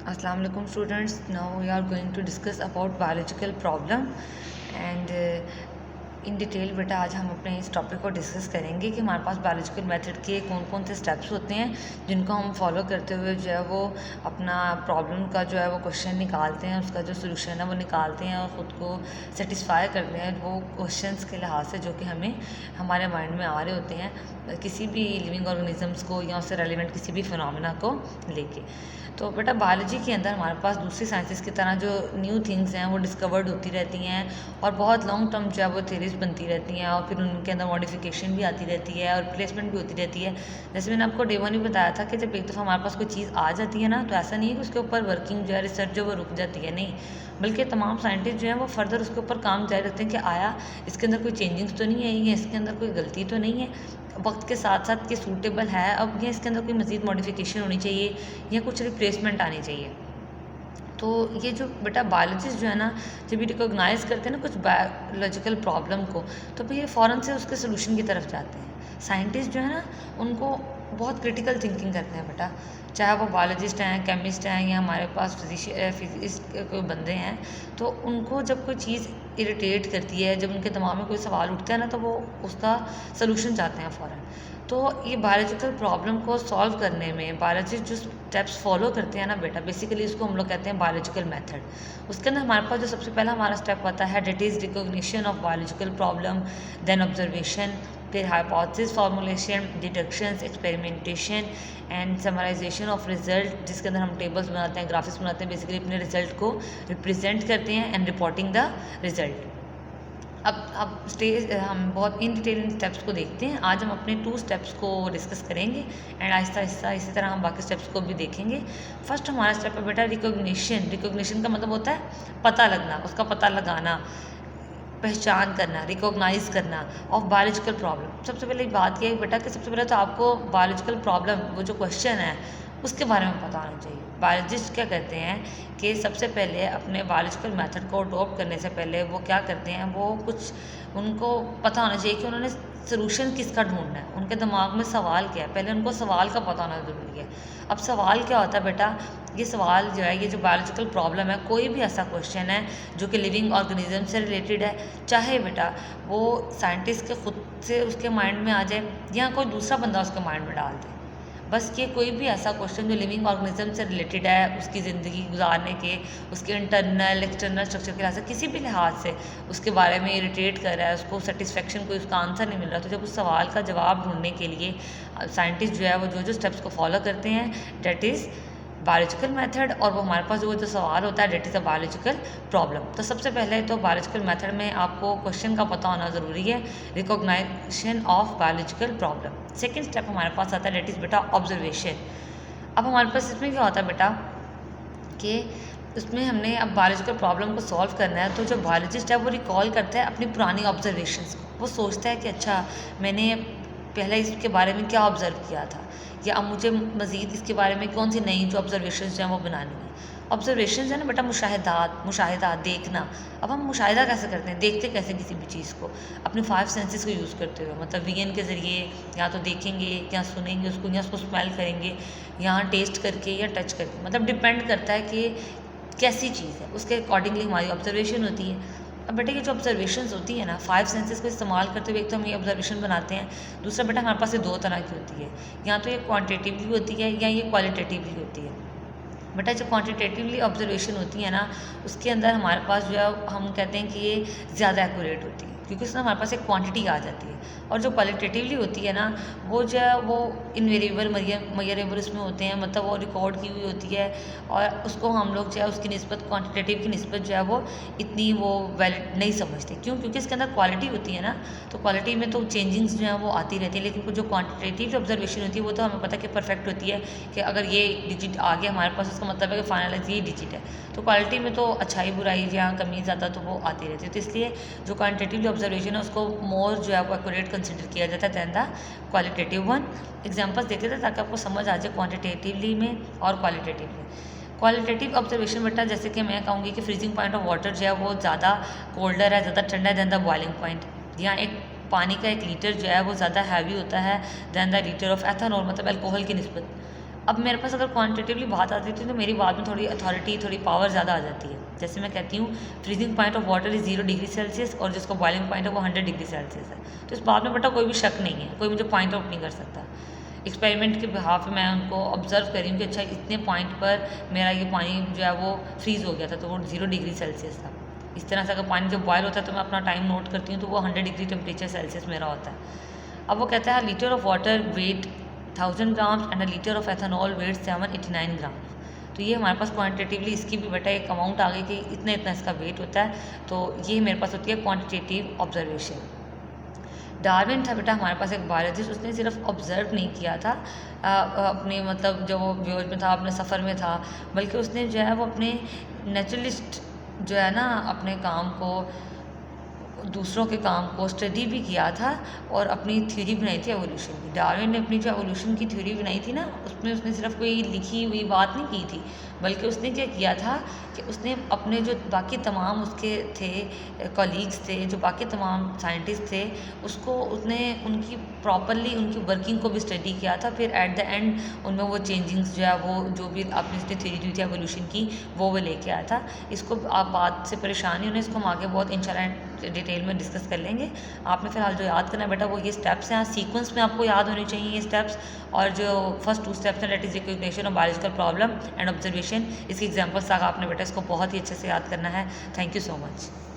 Assalamu alaikum students. Now we are going to discuss about biological problem and in detail बेटा आज हम अपने इस टॉपिक को डिस्कस करेंगे कि हमारे पास बायोलॉजिकल मेथड के कौन कौन से स्टेप्स होते हैं जिनको हम फॉलो करते हुए जो है वो अपना प्रॉब्लम का जो है वो क्वेश्चन निकालते हैं, उसका जो सोल्यूशन है वो निकालते हैं और ख़ुद को सेटिस्फाई करते हैं वो क्वेश्चंस के लिहाज से जो कि हमें हमारे माइंड में आ रहे होते हैं किसी भी लिविंग ऑर्गेनिजम्स को या उससे रेलिवेंट किसी भी फिनोमेना को लेके। तो बेटा बायोलॉजी के अंदर हमारे पास दूसरी साइंसेस की तरह जो न्यू थिंग्स हैं वो डिस्कवर्ड होती रहती हैं और बहुत लॉन्ग टर्म जो है वो थेरीज बनती रहती हैं और फिर उनके अंदर मॉडिफिकेशन भी आती रहती है और रिप्लेसमेंट भी होती रहती है। जैसे मैंने आपको डे वन भी बताया था कि जब एक दफ़ा हमारे पास कोई चीज़ आ जाती है ना, तो ऐसा नहीं है कि उसके ऊपर वर्किंग जो है रिसर्च जो वो रुक जाती है, नहीं, बल्कि तमाम साइंटिस्ट जो हैं वो फर्दर उसके ऊपर काम जारी रखते हैं कि आया इसके अंदर कोई चेंजिंग्स तो नहीं आई है, इसके अंदर कोई गलती तो नहीं है, वक्त के साथ साथ ये सूटेबल है, अब ये इसके अंदर कोई मज़ीद मॉडिफिकेशन होनी चाहिए या कुछ रिप्लेसमेंट आनी चाहिए। तो ये जो बेटा बायोलॉजिस्ट जो है ना, जब ये रिकॉग्नाइज़ करते हैं ना कुछ बायोलॉजिकल प्रॉब्लम को, तो फिर ये फ़ौरन से उसके सोल्यूशन की तरफ जाते हैं। साइंटिस्ट जो है ना उनको बहुत क्रिटिकल थिंकिंग करते हैं बेटा, चाहे वो बायोलॉजिस्ट हैं, केमिस्ट हैं या हमारे पास फिजिक्स कोई बंदे हैं, तो उनको जब कोई चीज़ इरिटेट करती है, जब उनके दिमाग में कोई सवाल उठता है ना, तो वो उसका सलूशन चाहते हैं फ़ौरन। तो ये बायोलॉजिकल प्रॉब्लम को सॉल्व करने में बायोलॉजिस्ट जो स्टेप्स फॉलो करते हैं ना बेटा, बेसिकली इसको हम लोग कहते हैं बायोलॉजिकल मेथड। उसके अंदर हमारे पास जो सबसे पहला हमारा स्टेप आता है that is recognition of biological problem, then observation, फिर hypothesis formulation, deductions, experimentation and summarization of result, जिसके अंदर हम टेबल्स बनाते हैं, ग्राफिक्स बनाते हैं, बेसिकली अपने रिजल्ट को रिप्रेजेंट करते हैं एंड रिपोर्टिंग द रिजल्ट। अब स्टेज हम बहुत इन डिटेल इन स्टेप्स को देखते हैं। आज हम अपने 2 स्टेप्स को डिस्कस करेंगे एंड आहिस्ता आहिस्ता इसी तरह हम बाकी स्टेप्स को भी देखेंगे। फर्स्ट हमारा स्टेप है बेटा रिकॉग्निशन। रिकॉग्निशन का मतलब होता है पता लगना, उसका पता लगाना, पहचान करना, रिकॉग्नाइज करना ऑफ बायोलॉजिकल प्रॉब्लम। सबसे पहले बात यह है बेटा कि सबसे पहले तो आपको बायोलॉजिकल प्रॉब्लम वो जो क्वेश्चन है उसके बारे में पता होना चाहिए। बायोलॉजिस्ट क्या करते हैं कि सबसे पहले अपने बायोलॉजिकल मेथड को अडॉप्ट करने से पहले वो क्या करते हैं, वो कुछ उनको पता होना चाहिए कि उन्होंने सलूशन किसका ढूंढना है, उनके दिमाग में सवाल क्या है, पहले उनको सवाल का पता होना ज़रूरी है। अब सवाल क्या होता है बेटा, ये सवाल जो है, ये जो बायोलॉजिकल प्रॉब्लम है, कोई भी ऐसा क्वेश्चन है जो कि लिविंग ऑर्गेनिज्म से रिलेटेड है, चाहे बेटा वो साइंटिस्ट के खुद से उसके माइंड में आ जाए या कोई दूसरा बंदा उसके माइंड में डाल दे, बस ये कोई भी ऐसा क्वेश्चन जो लिविंग ऑर्गेनिज्म से रिलेटेड है, उसकी ज़िंदगी गुजारने के, उसके इंटरनल एक्सटर्नल स्ट्रक्चर के लिहाज से, किसी भी लिहाज से उसके बारे में इरिटेट कर रहा है, उसको सेटिस्फेक्शन कोई उसका आंसर नहीं मिल रहा, तो जब उस सवाल का जवाब ढूंढने के लिए साइंटिस्ट जो है वो जो स्टेप्स को फॉलो करते हैं डेट इज़ बायोलॉजिकल मेथड, और वो हमारे पास जो सवाल होता है that is a biological problem. तो सबसे पहले तो बायोलॉजिकल मेथड में आपको क्वेश्चन का पता होना ज़रूरी है, recognisation of biological problem. Second step हमारे पास आता है डेट इज़ बेटा ऑब्जर्वेशन। अब हमारे पास इसमें क्या होता है बेटा कि उसमें हमने अब बायोलॉजिकल प्रॉब्लम को सॉल्व करना है, तो जो बायोलॉजिस्ट है वो रिकॉल करता है अपनी पुरानी ऑब्जर्वेशंस को। वो सोचता है कि अच्छा मैंने पहले इसके बारे में क्या ऑब्ज़र्व किया था, या अब मुझे मज़ीद इसके बारे में कौन सी नई जो ऑब्जर्वेशंस हैं वो बनानी है। ऑब्जर्वेशंस है ना बेटा, मुशाहिदा देखना। अब हम मुशाहिदा कैसे करते हैं, देखते कैसे किसी भी चीज़ को, अपने 5 सेंसेस को यूज़ करते हुए, मतलब वीएन के ज़रिए, या तो देखेंगे या सुनेंगे उसको, या उसको स्मेल करेंगे, या टेस्ट करके या टच करके, मतलब डिपेंड करता है कि कैसी चीज़ है, उसके अकॉर्डिंगली हमारी ऑब्जर्वेशन होती है। अब बेटा ये जो ऑब्जर्वेशंस होती है ना, 5 सेंसेस को इस्तेमाल करते हुए एक तो हम ये ऑब्जर्वेशन बनाते हैं, दूसरा बेटा हमारे पास ये 2 तरह की होती है, या तो ये क्वांटिटेटिवली होती है या ये क्वालिटेटिवली होती है। बेटा जो क्वांटिटेटिवली ऑब्जर्वेशन होती है ना, उसके अंदर हमारे पास जो है हम कहते हैं कि ये ज़्यादा एक्यूरेट होती है, क्योंकि उसमें हमारे पास एक क्वांटिटी आ जाती है। और जो क्वालिटेटिवली होती है ना, वो जो है वो इनवेरिएबल मयरेबल उसमें होते हैं, मतलब वो रिकॉर्ड की हुई होती है, और उसको हम लोग जो है उसकी निस्बत क्वांटिटेटिव की निस्बत जो है वो इतनी वो वैलिड नहीं समझते। क्यों? क्योंकि इसके अंदर क्वालिटी होती है ना, तो क्वालिटी में तो चेंजिंग्स जो है वो आती रहती है, लेकिन जो क्वांटिटेटिव ऑब्जर्वेशन होती है वो तो हमें पता है कि परफेक्ट होती है, कि अगर ये डिजिट आ गया हमारे पास, उसका मतलब है कि फाइनलाइज ये डिजिट है। तो क्वालिटी में तो अच्छाई बुराई या कमी ज़्यादा तो वो आती रहती है, तो इसलिए जो क्वांटिटेटिव ऑब्जर्वेशन है उसको मोर जो है वो एक्यूरेट कंसिडर किया जाता है than the qualitative one. Examples देते थे ताकि आपको समझ आ जाए क्वांटिटेटिवली में और क्वालिटेटिवली। क्वालिटेटिव ऑब्जर्वेशन बेटा जैसे कि मैं कहूँगी कि फ्रीजिंग पॉइंट ऑफ वाटर जो है वो ज़्यादा कोल्डर है, ज़्यादा ठंडा है दैन द बॉइलिंग पॉइंट, या एक पानी का 1 लीटर जो है वो ज़्यादा हैवी होता है than the litre of ethanol, मतलब अल्कोहल की निस्बत। अब मेरे पास अगर क्वांटिटेटिवली बात आती थी तो मेरी बात में थोड़ी अथॉरिटी, थोड़ी पावर ज़्यादा आ जाती है। जैसे मैं कहती हूँ freezing point of water is 0 degree Celsius और जिसको बॉइलिंग पॉइंट है वो 100 डिग्री सेल्सियस है। तो इस बात में बेटा कोई भी शक नहीं है, कोई मुझे पॉइंट आउट नहीं कर सकता। एक्सपेरिमेंट के बिहाफ में मैं उनको ऑब्जर्व करी हूँ कि अच्छा इतने पॉइंट पर मेरा ये पानी जो है वो फ्रीज़ हो गया था, तो वो 0 डिग्री सेल्सियस था। इस तरह से अगर पानी जब बॉयल होता है तो मैं अपना टाइम नोट करती हूँ, तो वो 100 डिग्री टेम्परेचर सेल्सियस मेरा होता है। अब वो कहता है litre of water weight 1000 grams and a litre of ethanol weight 789 gram. तो ये हमारे पास क्वांटिटेटिवली इसकी भी बेटा एक अमाउंट आ गई कि इतना इतना इसका वेट होता है। तो ये मेरे पास होती है क्वांटिटेटिव ऑब्जर्वेशन। डार्विन था बेटा हमारे पास एक बायोलॉजिस्ट, उसने सिर्फ ऑब्जर्व नहीं किया था अपने मतलब जो वो व्योज में था, अपने सफ़र में था, बल्कि उसने जो है वो अपने नेचुरलिस्ट जो है ना अपने काम को, दूसरों के काम को स्टडी भी किया था और अपनी थ्योरी बनाई थी एवोल्यूशन की। डार्विन ने अपनी जो एवोल्यूशन की थ्योरी बनाई थी ना, उसमें उसने सिर्फ कोई लिखी हुई बात नहीं की थी, बल्कि उसने क्या किया था कि उसने अपने जो बाकी तमाम उसके थे कॉलीग्स थे, जो बाकी तमाम साइंटिस्ट थे, उसको उसने उनकी प्रॉपरली उनकी वर्किंग को भी स्टडी किया था। फिर एट द एंड उनमें वो चेंजिंग्स जो है वो जो भी आपने उसने थ्योरी दी थी एवोल्यूशन की वो लेके आया था। इसको आप बात से परेशानी होने, इसको हम आगे बहुत इंशाल्लाह डिटेल में डिस्कस कर लेंगे। आपने फिलहाल जो याद करना है बेटा वो ये स्टेप्स हैं, सीक्वेंस में आपको याद होने चाहिए ये स्टेप्स। और जो फर्स्ट 2 स्टेप्स हैं that is recognition of biological problem and observation, इसकी एग्जांपल्स तक आपने बेटा इसको बहुत ही अच्छे से याद करना है। Thank you so much.